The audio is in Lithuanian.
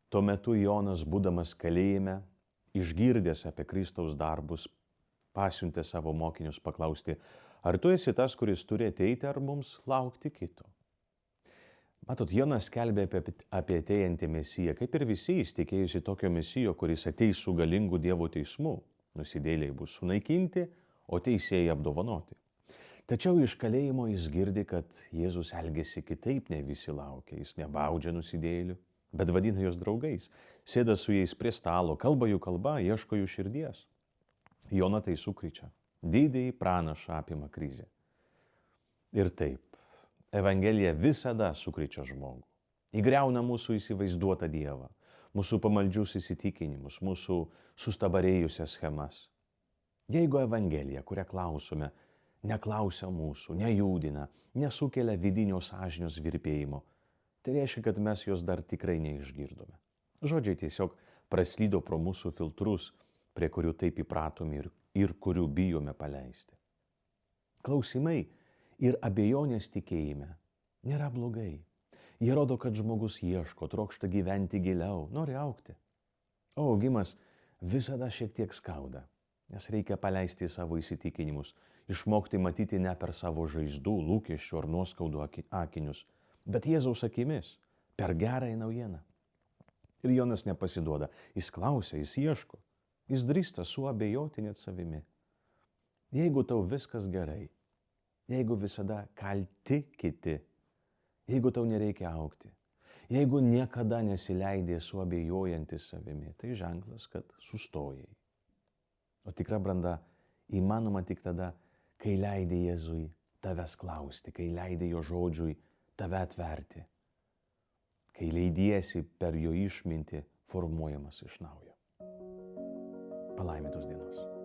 Tuo metu Jonas, būdamas kalėjime, išgirdęs apie Kristaus darbus, pasiuntė savo mokinius paklausti, ar tu esi tas, kuris turi ateiti, ar mums laukti kito? Matot, Jonas skelbė apie atėjantį Mesiją, kaip ir visi jis tikėjusi tokio Mesijo, kuris ateis su galingu Dievo teismu. Nusidėliai bus sunaikinti, o teisėjai apdovanoti. Tačiau iš kalėjimo jis girdi, kad Jėzus elgėsi kitaip, nei visi laukia. Jis nebaudžia nusidėlių, bet vadina juos draugais. Sėda su jais prie stalo, kalba jų kalba, ieško jų širdies. Joną tai sukryčia. Didįjį pranašą apima krizė. Ir taip, Evangelija visada sukryčia žmogų. Įgriauna mūsų įsivaizduotą Dievą, mūsų pamaldžius įsitikinimus, mūsų sustabarėjusias schemas. Jeigu Evangelija, kurią klausome, neklausia mūsų, nejudina, nesukelia vidinio sąžinios virpėjimo, tai reiškia, kad mes jos dar tikrai neišgirdome. Žodžiai tiesiog praslydo pro mūsų filtrus, prie kurių taip įpratome ir kurių bijome paleisti. Klausimai ir abejonės tikėjime nėra blogai. Jie rodo, kad žmogus ieško, trokšta gyventi giliau, nori augti. O augimas visada šiek tiek skauda, nes reikia paleisti savo įsitikinimus, išmokti matyti ne per savo žaizdų, lūkesčių ar nuoskaudų akinius, bet Jėzaus akimis, per gerąją naujieną. Ir Jonas nepasiduoda, jis klausia, jis ieško, jis drįsta suabejoti net savimi. Jeigu tau viskas gerai, jeigu visada kalti kiti, jeigu tau nereikia augti, jeigu niekada nesileidė suabejojantis savimi, tai ženklas, kad sustojai. O tikra branda įmanoma tik tada, kai leidai Jėzui tavęs klausti, kai leidai jo žodžiui tave atverti, kai leidiesi per jo išmintį formuojamas iš naujo. Palaimintos dienos.